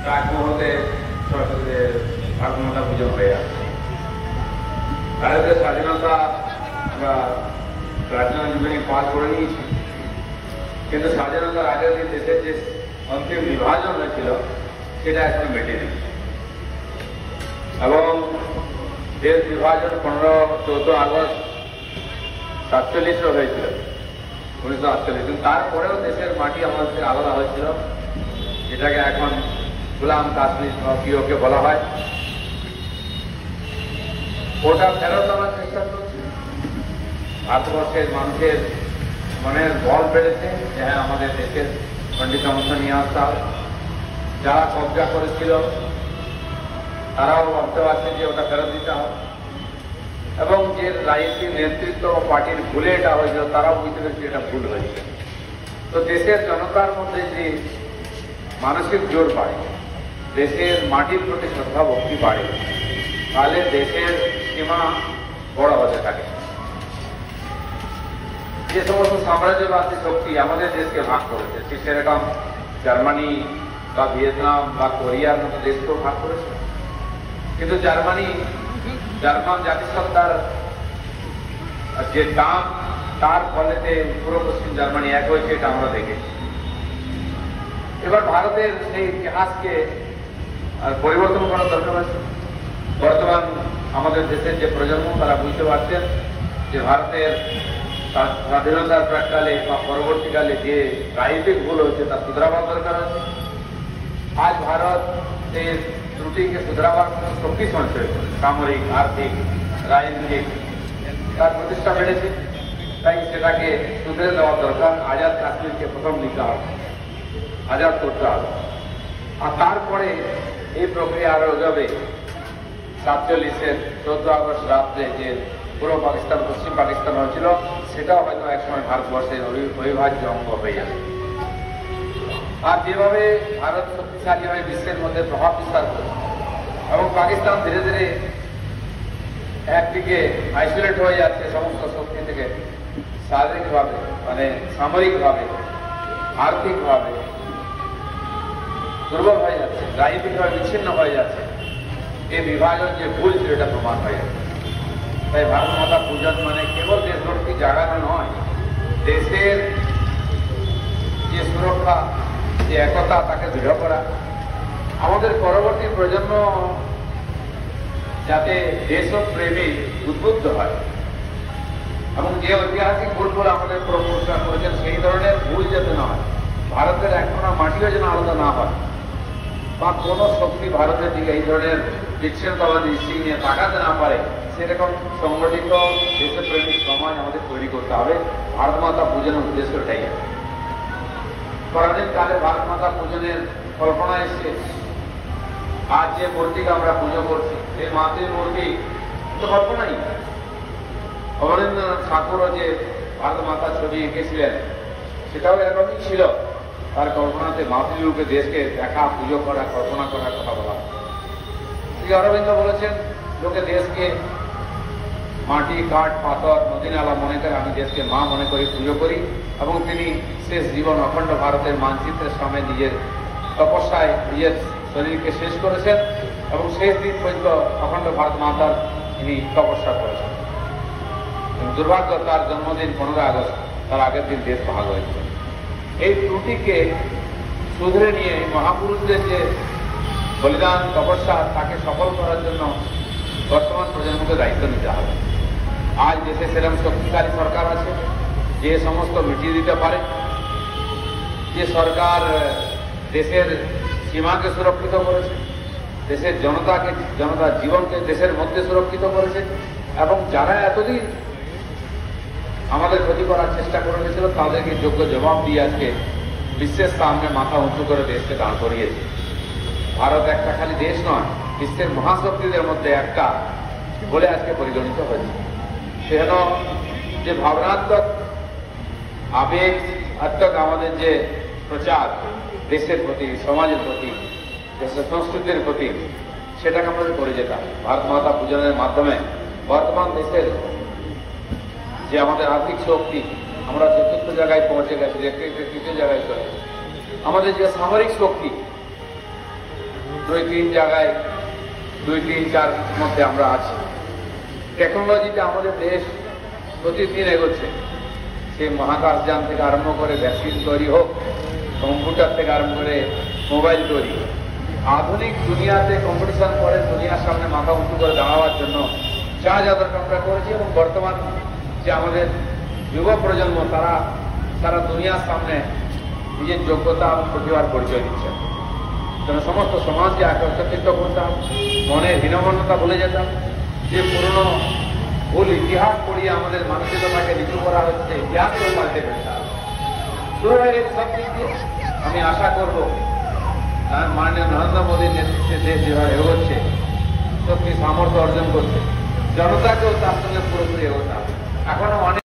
প্রাক মুহূর্তে ভারত মাতা পুজো হয়ে যাচ্ছে। ভারতের স্বাধীনতা আমরা স্বাধীনতা জীবনে পাস করে নিয়েছি, কিন্তু স্বাধীনতার আগে যে দেশের যে অন্তিম বিভাজন হয়েছিল সেটা এখন মেটেনি। এবং দেশ বিভাজন 14 আগস্ট 47 হয়েছিল, 1948। কিন্তু তারপরেও দেশের মাটি আমাদের থেকে আলাদা হয়েছিল, যেটাকে এখন গোলাম কাশ্মীর পিওকে বলা হয়। ওটা ফেরত আনার চেষ্টা করছে। ভারতবর্ষের মানুষের মনের বল বেড়েছে যে হ্যাঁ, আমাদের দেশের খণ্ডি সমস্যা নিয়ে আসতে হবে। যারা কবজা করেছিল তারাও ভাবতে পারছে যে ওটা ফেরত দিতে হবে, এবং যে রাজনীতির নেতৃত্ব পার্টির ভুলে এটা হয়েছিল তারাও বুঝতে পেরেছে এটা ভুল হয়েছে। তো দেশের জনতার মধ্যে যে মানসিক জোর বাড়ে, দেশের মাটির প্রতি শ্রদ্ধা ভক্তি বাড়ে, তাহলে দেশের সীমা বড় হতে থাকে। যে সমস্ত সাম্রাজ্যবাদী শক্তি আমাদের দেশকে ভাগ করেছে, ঠিক সেরকম জার্মানি বা ভিয়েতনাম বা কোরিয়ার মতো দেশকেও ভাগ করেছে। কিন্তু জার্মান জাতিসত্তার যে দাম, তার ফলেতে পূর্ব পশ্চিম জার্মানি এক হয়েছে, এটা আমরা দেখেছি। এবার ভারতের সেই ইতিহাসকে পরিবর্তন করার দরকার আছে। বর্তমান আমাদের দেশের যে প্রজন্ম তারা বুঝতে পারছেন যে ভারতের স্বাধীনতার প্রাককালে বা পরবর্তীকালে যে রাজনৈতিক ভুল হয়েছে তা শুধরাবার দরকার আছে। আজ ভারতের ত্রুটিকে শুধরাবার শক্তি সঞ্চয় করে, সামরিক, আর্থিক, রাজনৈতিক তার প্রতিষ্ঠা বেড়েছে। তাই সেটাকে শুধরে দেওয়ার দরকার। আজাদ কাশ্মীরকে প্রথম নিতে হবে, আজাদ করতে হবে, আর তারপরে এই প্রক্রিয়া আরো এগোবে। 47-এর 14 আগস্ট রাত্রে যে পূর্ব পাকিস্তান পশ্চিম পাকিস্তান হয়েছিল, সেটাও হয়তো একসময় ভারতবর্ষের অবিভাজ্য অঙ্গ হয়ে যাবে। আর যেভাবে ভারত শক্তিশালী হয়ে বিশ্বের মধ্যে প্রভাব বিস্তার করছে এবং পাকিস্তান ধীরে ধীরে একদিকে আইসোলেট হয়ে যাচ্ছে সমস্ত শক্তি থেকে, শারীরিকভাবে মানে সামরিকভাবে, আর্থিকভাবে দুর্বল হয়ে যাচ্ছে, রাজনৈতিকভাবে বিচ্ছিন্ন হয়ে যাচ্ছে, এই বিভাজন যে ভুল ছিল এটা প্রমাণ হয়ে যাচ্ছে। তাই ভারত মাতা পূজন মানে কেবল দেশভক্তি জাগানো নয়, দেশের যে সুরক্ষা, যে একতা, তাকে দৃঢ় করা। আমাদের পরবর্তী প্রজন্ম যাতে দেশপ্রেমী উদ্বুদ্ধ হয় এবং যে ঐতিহাসিক ভুলগুলো আমাদের পূর্বপুরুষরা করেছেন সেই ধরনের ভুল যাতে না হয়, ভারতের একখানা মাটিও যেন আলাদা না হয়, বা কোন শক্তি ভারতের দিকে এই ধরনের বিচ্ছিন্নতাবাদী দৃষ্টি নিয়ে তাকাতে না পারে, সেরকম সংগঠিত দেশপ্রেমিক সমাজ আমাদের তৈরি করতে হবে। ভারত মাতা পূজনের উদ্দেশ্য এটাই। পরাধীন কালে ভারত মাতা পূজনের কল্পনা এসছে। আজ যে মূর্তিকে আমরা পুজো করছি, সেই মাতৃ মূর্তি তো কল্পনাই। অবনীন্দ্রনাথ ঠাকুরও যে ভারত মাতার ছবি এঁকেছিলেন, সেটাও এরকমই ছিল। তার কল্পনাতে মাতৃরূপে দেশকে দেখা, পুজো করা, কল্পনা করার কথা বলা। শ্রী অরবিন্দ বলেছেন, লোকে দেশকে মাটি, কাঠ, পাথর, নদী নালা মনে করে, আমি দেশকে মা মনে করি, পুজো করি। এবং তিনি শেষ জীবন অখণ্ড ভারতের মানচিত্রের সামনে নিজের তপস্যায় নিজের শরীরকে শেষ করেছেন এবং শেষ দিন পর্যন্ত অখণ্ড ভারত মাতার তিনি তপস্যা করেছেন। দুর্ভাগ্য, তার জন্মদিন 15 আগস্ট, তার আগের দিন দেশ ভাগ হয়েছিল। এই ত্রুটিকে শুধরে নিয়ে মহাপুরুষদের যে বলিদান, তপস্যা, তাকে সফল করার জন্য বর্তমান প্রজন্মকে দায়িত্ব নিতে হবে। আজ দেশে সেরকম শক্তিশালী সরকার আছে যে সমস্ত মিটিয়ে দিতে পারে, যে সরকার দেশের সীমাকে সুরক্ষিত করেছে, দেশের জনতার জীবনকে দেশের মধ্যে সুরক্ষিত করেছে, এবং যারা এতদিন আমাদের ক্ষতি করার চেষ্টা করে গেছিল তাদেরকে যোগ্য জবাব দিয়ে আজকে বিশ্বের সামনে মাথা উঁচু করে দেশকে দাঁড় করিয়েছে। ভারত একটা খালি দেশ নয়, বিশ্বের মহাশক্তিদের মধ্যে একটা বলে আজকে পরিগণিত হয়েছে। সেজন্য যে ভাবনাত্মক আবেগ আত্মক আমাদের যে প্রচার দেশের প্রতি, সমাজের প্রতি, দেশের সংস্কৃতির প্রতি, সেটাকে আমাদের করে যেতে হবে। ভারত মাতা পূজনের মাধ্যমে বর্তমান দেশের যে আমাদের আর্থিক শক্তি, আমরা চতুর্থ জায়গায় পৌঁছে গেছি, তৃতীয় জায়গায় চলে, আমাদের যে সামরিক শক্তি, 2-3 জায়গায় 2-3-4 মধ্যে আমরা আছি। টেকনোলজিতে আমাদের দেশ প্রতিদিন এগোচ্ছে। সে মহাকাশযান থেকে আরম্ভ করে ভ্যাকসিন তৈরি হোক, কম্পিউটার থেকে আরম্ভ করে মোবাইল তৈরি, আধুনিক দুনিয়াতে কম্পিটিশন করে দুনিয়ার সামনে মাথা উঁচু করে দাঁড়াবার জন্য যা যা দরকার আমরা করেছি। এবং বর্তমান যে আমাদের যুব প্রজন্ম, তারা সারা দুনিয়ার সামনে নিজের যোগ্যতা এবং প্রতিভার পরিচয় দিচ্ছে। যেন সমস্ত সমাজকে একত্রিত করতাম, মনের হীনমন্যতা ভুলে যেতাম, যে পুরনো ভুল ইতিহাস পড়িয়ে আমাদের মানসিকতাকে নিচু করা হচ্ছে, ইতিহাসকেও পাল্টে ফেলতাম। শুরু হয়ে গেছে সব দিক দিয়ে। আমি আশা করব মাননীয় নরেন্দ্র মোদীর নেতৃত্বে দেশ যেভাবে এগোচ্ছে, সত্যি সামর্থ্য অর্জন করছে, জনতাকেও তার সঙ্গে পুরোপুরি এগোতে হবে। এখনো অনেক